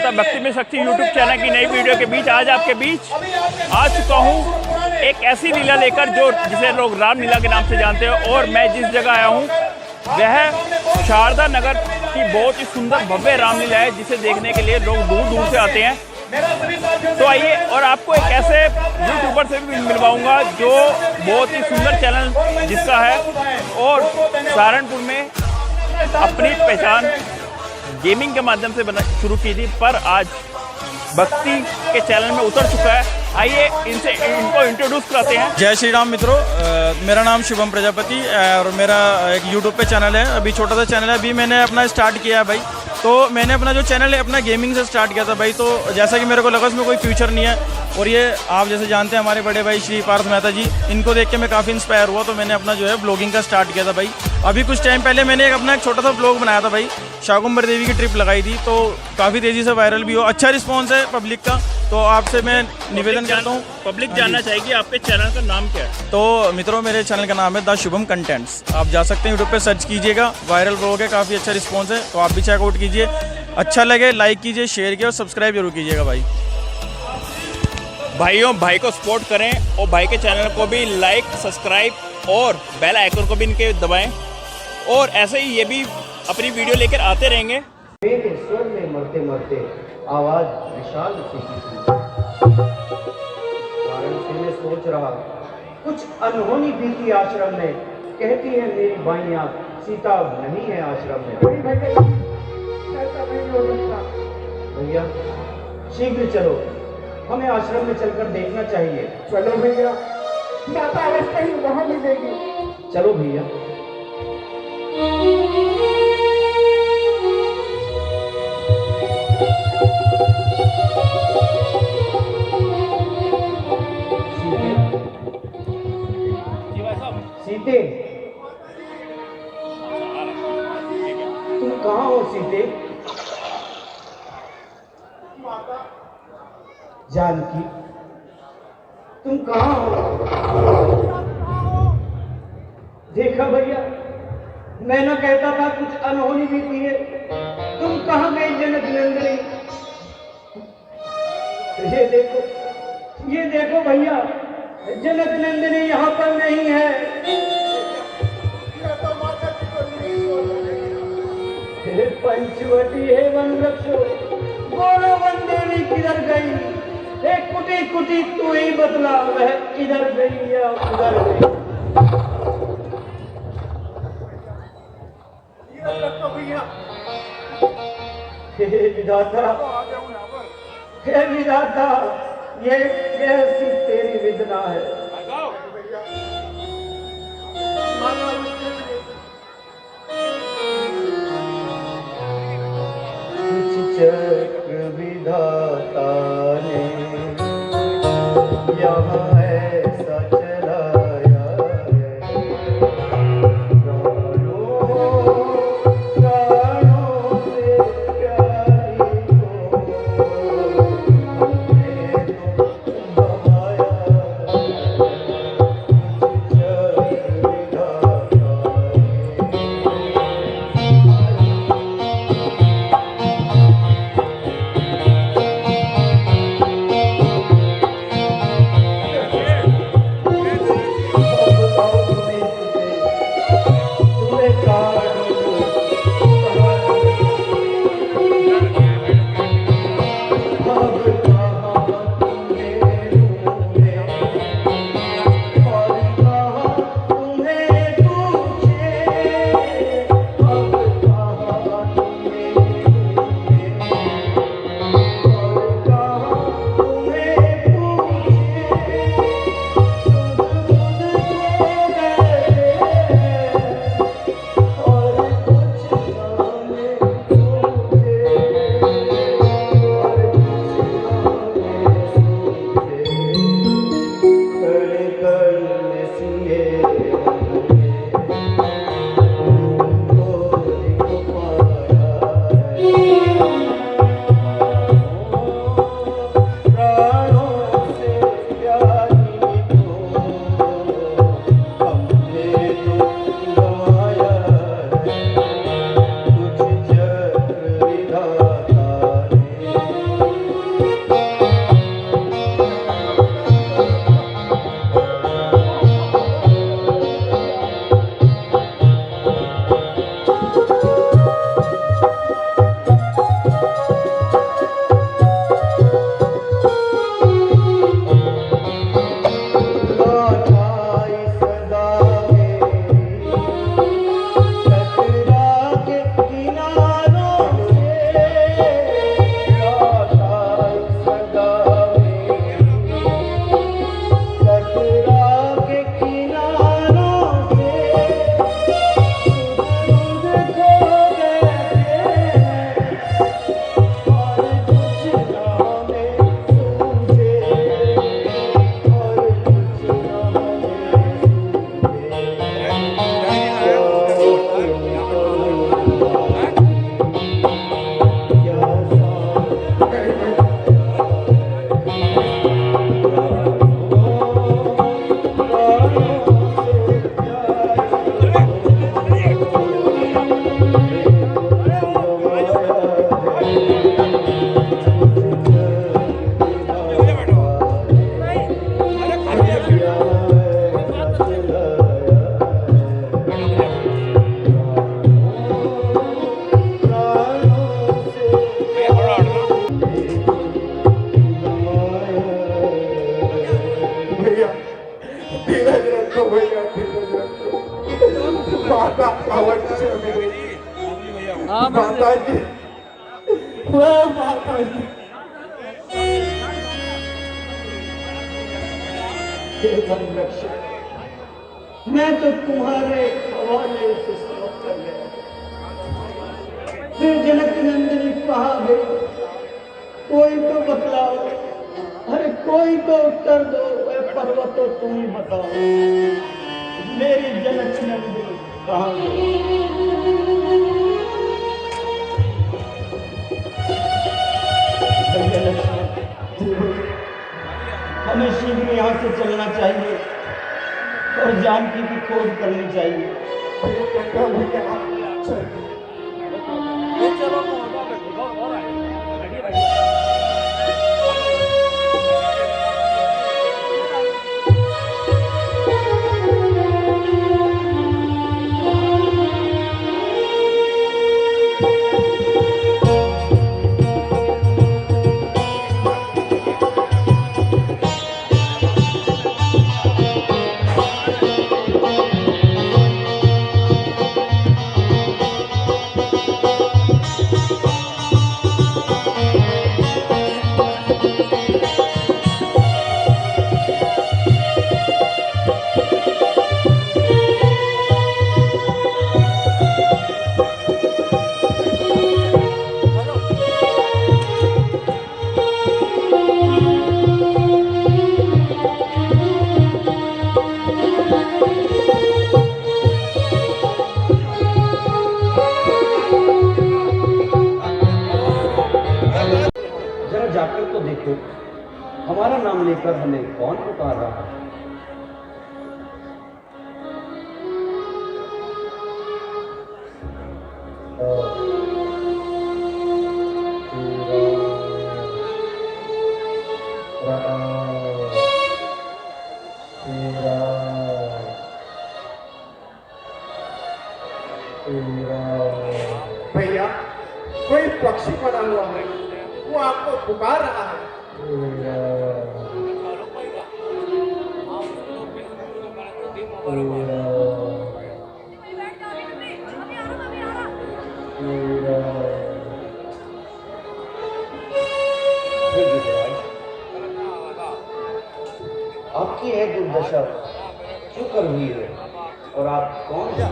माता भक्ति में शक्ति यूट्यूब चैनल की नई वीडियो के बीच आज आपके बीच आ चुका हूँ एक ऐसी लीला लेकर जो जिसे लोग रामलीला के नाम से जानते हैं। और मैं जिस जगह आया हूँ वह शारदा नगर की बहुत ही सुंदर भव्य रामलीला है, जिसे देखने के लिए लोग दूर दूर से आते हैं। तो आइए और आपको एक ऐसे यूट्यूबर से भी मिलवाऊंगा जो बहुत ही सुंदर चैनल जिसका है और सहारनपुर में अपनी पहचान गेमिंग के माध्यम से शुरू की थी, पर आज भक्ति के चैनल में उतर चुका है। आइए इनको इंट्रोड्यूस कराते हैं। जय श्री राम मित्रों, मेरा नाम शुभम प्रजापति और मेरा एक यूट्यूब पे चैनल है। अभी छोटा सा चैनल है, अभी मैंने अपना स्टार्ट किया है भाई। तो मैंने अपना जो चैनल है अपना गेमिंग से स्टार्ट किया था भाई। तो जैसा कि मेरे को लगा उसमें कोई फ्यूचर नहीं है, और ये आप जैसे जानते हैं हमारे बड़े भाई श्री पार्थ मेहता जी, इनको देख के मैं काफ़ी इंस्पायर हुआ। तो मैंने अपना जो है ब्लॉगिंग का स्टार्ट किया था भाई। अभी कुछ टाइम पहले मैंने अपना एक छोटा सा ब्लॉग बनाया था भाई, शाकुंभरी देवी की ट्रिप लगाई थी। तो काफ़ी तेज़ी से वायरल भी हो, अच्छा रिस्पॉन्स है पब्लिक का। तो आपसे मैं निवेदन करता हूँ, पब्लिक जानना चाहेगी आपके चैनल का नाम क्या है। तो मित्रों मेरे चैनल का नाम है द शुभम कंटेंट्स। आप जा सकते हैं यूट्यूब पे सर्च कीजिएगा, वायरल ब्लॉग है, काफ़ी अच्छा रिस्पॉन्स है। तो आप भी चेकआउट कीजिए, अच्छा लगे लाइक कीजिए, शेयर कीजिए और सब्सक्राइब जरूर कीजिएगा भाई। भाइयों भाई को सपोर्ट करें और भाई के चैनल को भी लाइक सब्सक्राइब और बेल आइकन को भी इनके दबाएं, और ऐसे ही ये भी अपनी वीडियो लेकर आते रहेंगे। मेरे स्वर में मरते मरते आवाज विशाल सी की कारण से मैं सोच रहा कुछ अनहोनी बीती आश्रम में। कहती है मेरी बाई आंख सीता नहीं है आश्रम में। भैया शीघ्र चलो, हमें आश्रम में चलकर देखना चाहिए। चलो भैया, माता अवस्था ही वहाँ मिलेगी। चलो भैया। सीते, तुम कहाँ हो सीते? जानकी, तुम कहाँ हो? देखा भैया, मैं ना कहता था कुछ अनहोनी बीती है। तुम कहाँ गई जनक नंदिनी? ये देखो भैया, जनक नंदिनी यहाँ पर नहीं है। पंचवटी है वन रक्षो, बोलो वन देवी किधर गई? एक कुटी कुटी तू ही बतला, वह किधर गई या उधर गई? हे विधाता, हे विधाता, ये कैसी तेरी विधना है। चक्र विधाता ने यहाँ ऐसा चलाया है, प्राणों से प्यारी को हमने तो गवाया धीरज रखो भैया, धीरज रखो। माता अवश्य मिलेगी। माता जी, वह माता जी। हे वनरक्षक, मैं तो तुम्हारे हवाले से समझ कर गया। फिर जनक नंदिनी कहाँ गई? कोई तो बतलाओ, अरे कोई तो उत्तर दो। पर्वतो तुम ही बताओ, मेरी जनक नंदिनी कहाँ गई? भैया लक्ष्मण, हमें शीघ्र यहाँ से चलना चाहिए और जानकी की खोज करनी चाहिए। जाकर तो देखो, हमारा नाम लेकर हमें कौन पुकार रहा है? भैया, कोई पक्षी बना हुआ है, वो आपको पुकार रहा है। आपकी है दुर्दशा क्यों कर हुई है, और आप कौन हैं?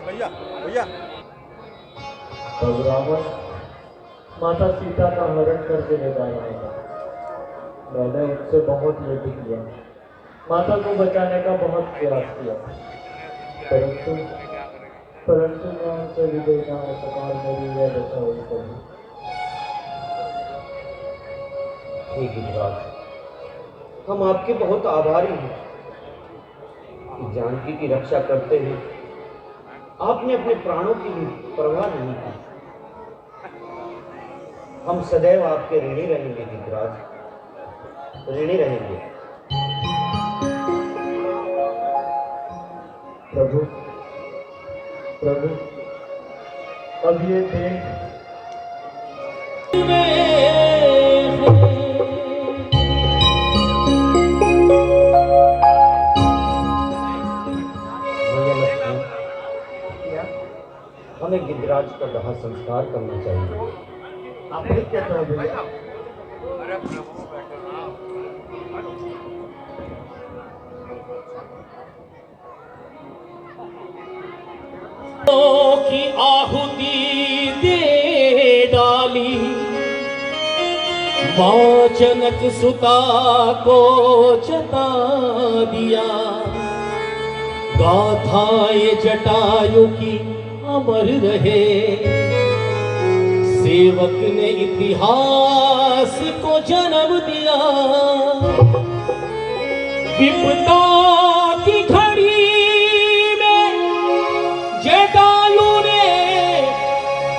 भैया भैया रावण माता सीता का हरण करके ले जाने का मैंने उससे बहुत युद्ध किया, माता को बचाने का बहुत प्रयास किया, परंतु मैं उनसे विजय ना हो सका, मेरी यह दशा हुई कभी। ठीक है, हम आपके बहुत आभारी हैं कि जानकी की रक्षा करते हैं आपने अपने प्राणों की भी परवाह नहीं की। हम सदैव आपके ऋणी रहेंगे गिरिराज, ऋणी रहेंगे। प्रभु प्रभु, अब ये देख हमें गिरिराज का दाह संस्कार करना चाहिए। आप ठीक कहते हो भैया। की आहुति दे डाली, मां जनक सुता को जता दिया, गाथाएं जटायु की अमर रहे, सेवक ने इतिहास को जन्म दिया। विपदा की घड़ी में जटायु ने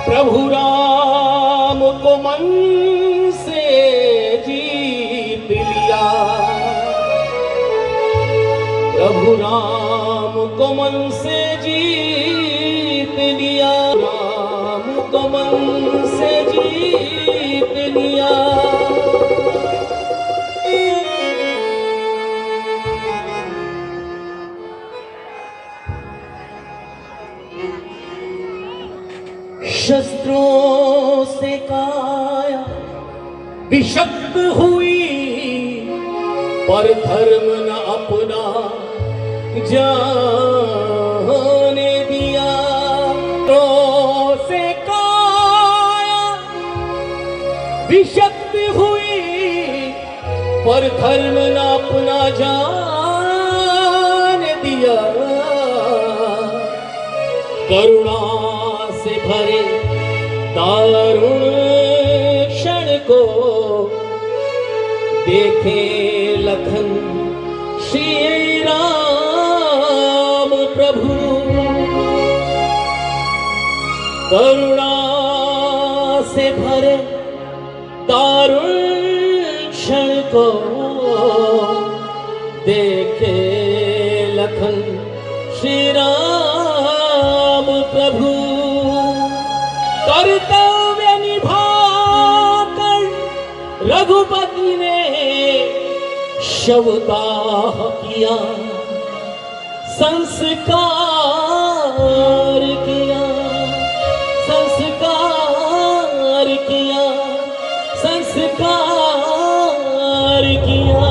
प्रभु राम को मन से जीत लिया, प्रभु राम को मन से जीत लिया, राम को मन से जीत लिया। शस्त्रों से काया विषक्त हुई, पर धर्म न अपना जाने दिया। शस्त्रों से काया विषक्त हुई, पर धर्म न अपना जाने दिया। करुणा से भरे दारुण क्षण को देखे लखन श्री राम प्रभु। करुणा से भरे दारुण क्षण को देखे लखन श्री राम प्रभु। कर्तव्य निभाकर रघुपति ने शवदाह किया, संस्कार किया, संस्कार किया, संस्कार किया।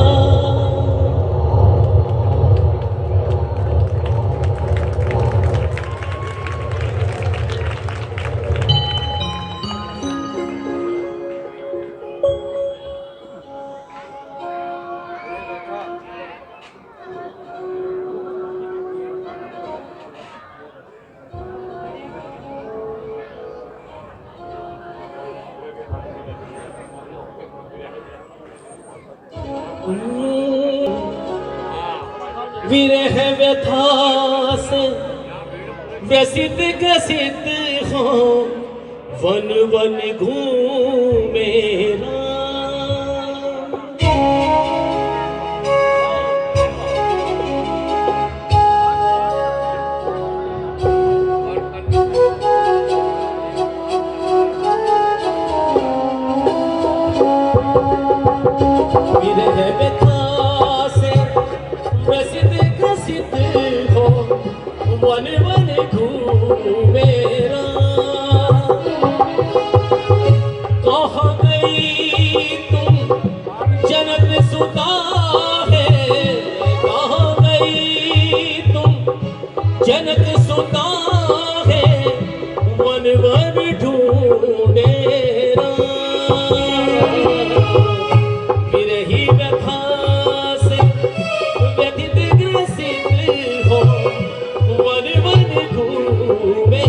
विरह व्यथा से व्यसित ग्रसित हो, वन वन घूमे विरह व्यथा से प्रसिद्ध ग्रसित हो, वन वन घूमे कहाँ गई तुम जनक सुता है, कहाँ गई तुम जनक सुता है, वन वन ढूंढे विरही व्यथा से व्यथित ग्रसित हो, वन वन घूमे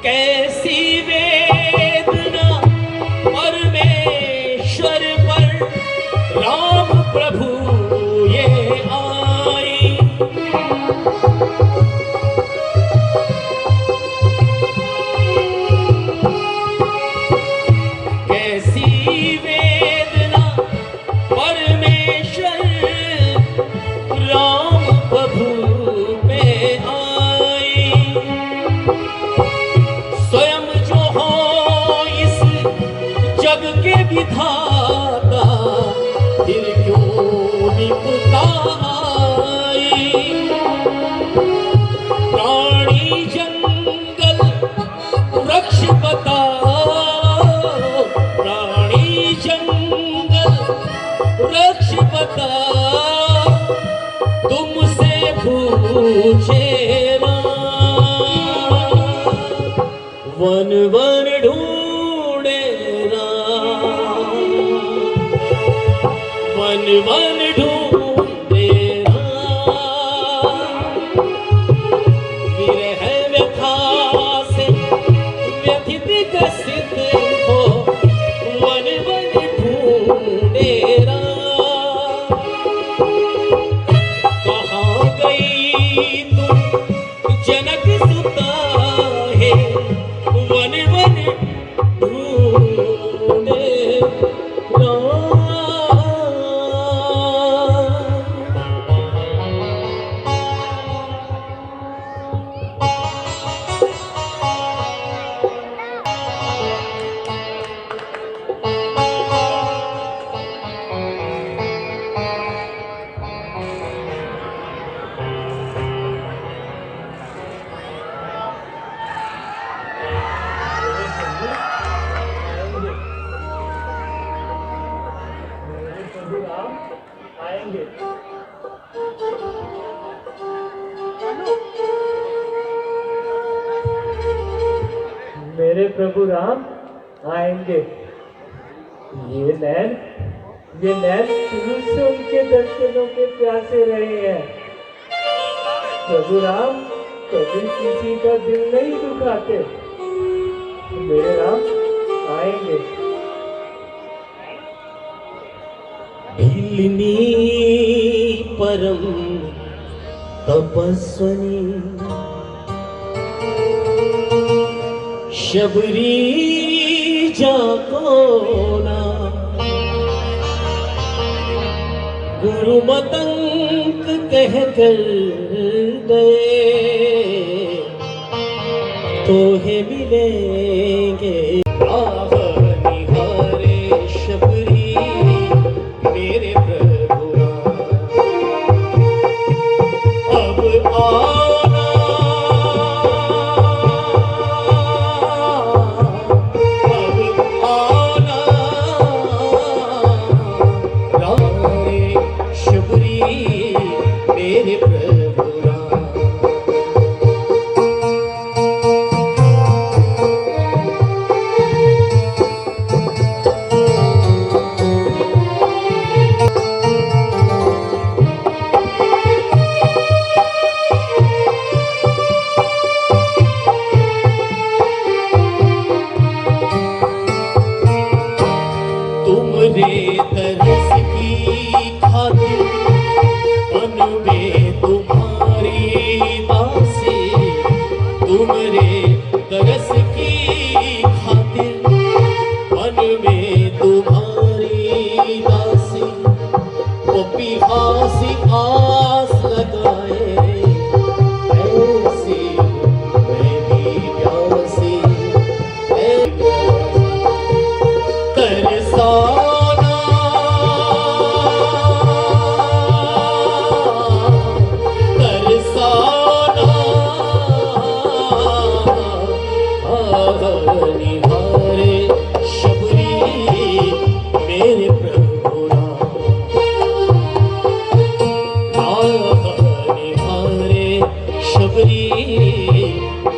कैसी वेदना परमेश्वर पर राम प्रभु ये आई। कैसी वेदना परमेश्वर राम प्रभु पे आई। स्वयं जो हो इस जग के विधाता, फिर क्यों निपटा आई। प्राणी जंगल वृक्ष बताओ, प्राणी जंगल वृक्ष बताओ, तुमसे पूछे वन वन ढूंढे राम, वन वन ढूंढे राम। विरह व्यथा से व्यथित ग्रसित हो, वन वन ढूंढे राम। कहाँ गई तुम जनक सुता है, वन वन ढूंढे राम। मेरे प्रभु राम आएंगे। ये नैन शुरू से उनके दर्शनों के प्यासे रहे हैं। प्रभु राम कभी किसी का दिल नहीं दुखाते। मेरे राम आएंगे। भिल्लिनी परम तपस्वनी शबरी जाकोना गुरु मतंग कह कर गए तो हे मिलेंगे। राह निहारे शबरी मेरे प्रभु अब आना रे शबरी मेरे प्रभु तुमरे तरस की खातिर मन में तुम्हारी दासी तुमरे तरस की खातिर मन में तुम्हारी दासी वो पिहासी आस लगाए ऐसी मैं भी प्यासी तरसाना निहारे शबरी मेरे प्रभु निहारे शबरी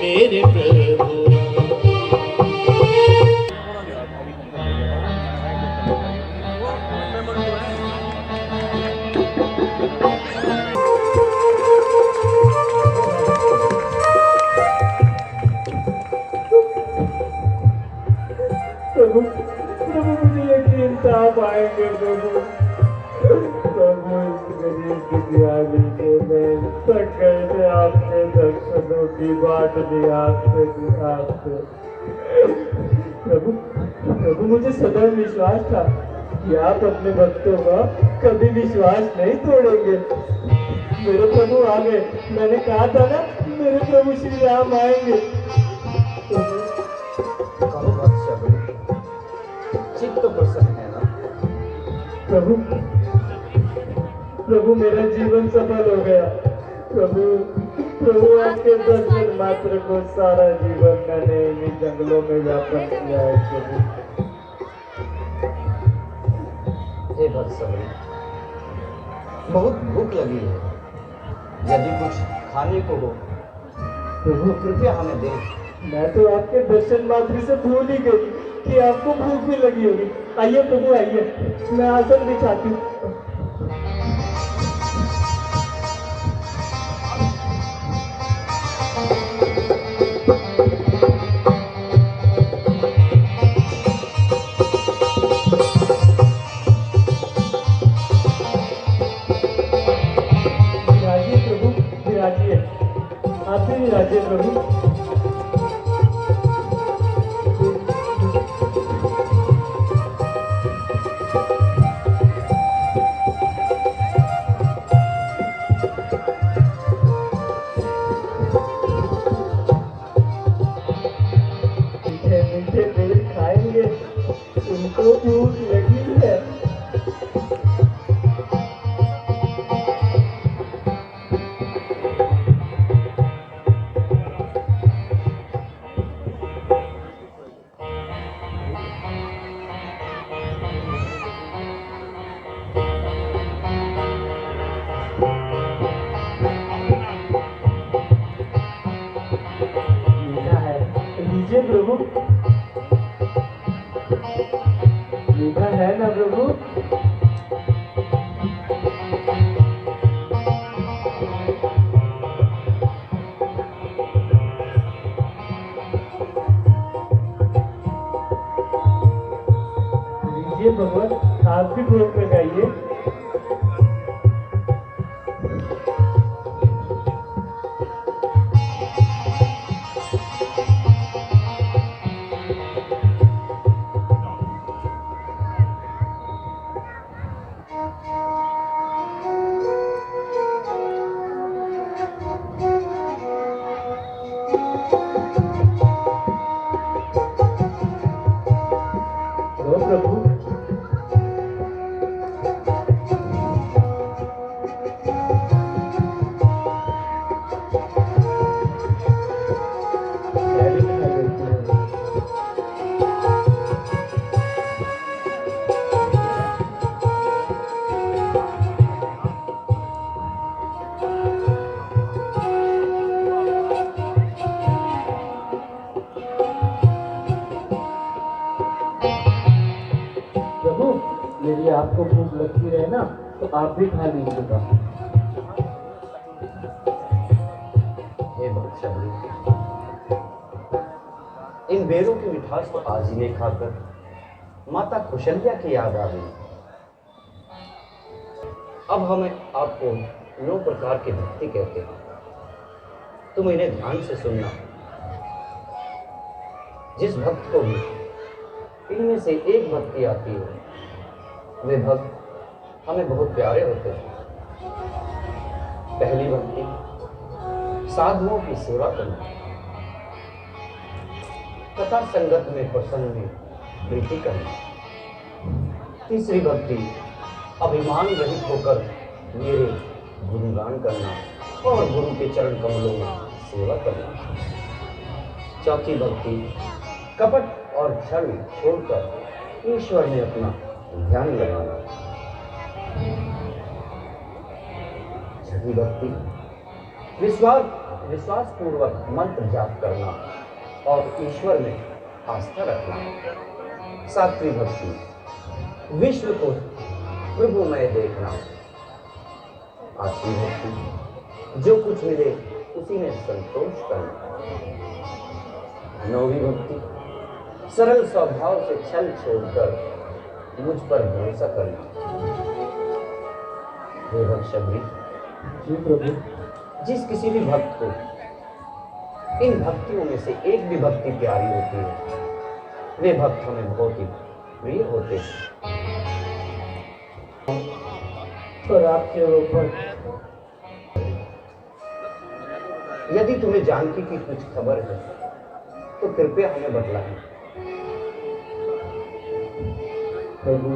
मेरे प्रभु प्रभु मुझे यकीन था आप आएंगे। प्रभु इस गरीब की दिवाली के में थक गए थे आपने दर्शनों की बाट दी आपसे। प्रभु मुझे सदा विश्वास था कि आप अपने भक्तों का कभी विश्वास नहीं तोड़ेंगे। मेरे प्रभु आ गए। मैंने कहा था ना मेरे प्रभु श्री राम आएंगे। चित्त तो प्रसन्न है ना प्रभु मेरा जीवन सफल हो गया। प्रभु आपके दर्शन मात्र को सारा जीवन मैंने इन्हीं जंगलों में व्यापन किया है। प्रभु हे भक्तसमरी, बहुत भूख लगी है, यदि कुछ खाने को हो प्रभु कृपया हमें दे। मैं तो आपके दर्शन मात्र से भूल ही गई कि आपको भूख भी लगी होगी। आइए प्रभु आइए, मैं आसन बिछाती हूँ। विराजिए प्रभु विराजिए, आप भी विराजिए प्रभु। लीजिए प्रभु। मीठा है ना प्रभु? लीजिए भगवान, आप भी भोग लगाइए। लो प्रभु। प्रभु, यदि आपको भूख लगती रहे ना तो आप भी खा लीजिएगा। हे भक्त शबरी, इन बेरों की मिठास तो आज ही नहीं खाकर माता कुशल्या की याद आ गई। अब हमें आपको 9 प्रकार की भक्ति कहते हैं, तुम इन्हें ध्यान से सुनना। जिस भक्त को भी इनमें से एक भक्ति आती है, वे भक्त हमें बहुत प्यारे होते हैं। पहली भक्ति, साधुओं की सेवा करना, तथा संगत में प्रसन्न में प्रीति करना। तीसरी भक्ति, अभिमान रहित होकर मेरे गुणगान करना और गुरु के चरण कमलों में सेवा करना। चौथी भक्ति, कपट और छल छोड़कर ईश्वर में अपना ध्यान लगाना। छठी भक्ति, विश्वास पूर्वक मंत्र जाप करना और ईश्वर में आस्था रखना। सातवीं भक्ति, विश्व को प्रभुमय देखना। आठवीं भक्ति, जो कुछ मिले उसी में संतोष करना। नौवीं भक्ति, सरल स्वभाव से छल छोड़कर मुझ पर भरोसा करना। हे भक्त शबरी, जी प्रभु। जिस किसी भी भक्त को इन भक्तियों में से एक भी भक्ति प्यारी होती है, वे भक्त हमें बहुत ही प्रिय होते हैं। पर आपके वो भक्त, यदि तुम्हें जानकी की कुछ खबर है तो कृपया हमें बतलाएं। प्रभु,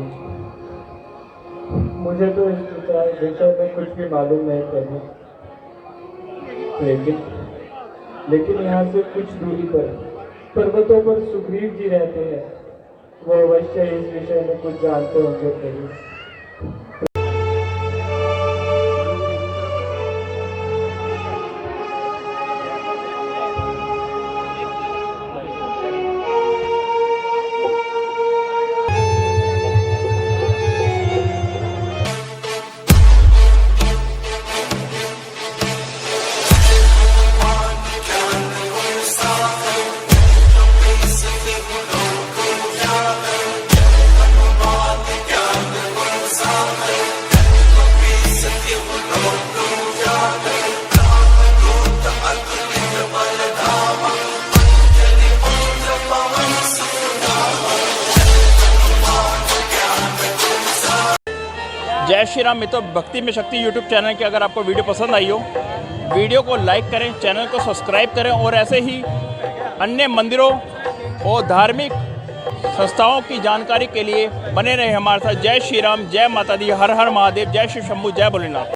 मुझे तो इस विषय में कुछ भी मालूम नहीं प्रभु, लेकिन यहाँ से कुछ दूरी पर पर्वतों पर सुग्रीव जी रहते हैं, वो अवश्य इस विषय में कुछ जानते होंगे प्रभु। जय श्री राम मित्रों, भक्ति में शक्ति यूट्यूब चैनल की अगर आपको वीडियो पसंद आई हो, वीडियो को लाइक करें, चैनल को सब्सक्राइब करें और ऐसे ही अन्य मंदिरों और धार्मिक संस्थाओं की जानकारी के लिए बने रहे हमारे साथ। जय श्री राम, जय माता दी, हर हर महादेव, जय शिव शंभू, जय भोलेनाथ।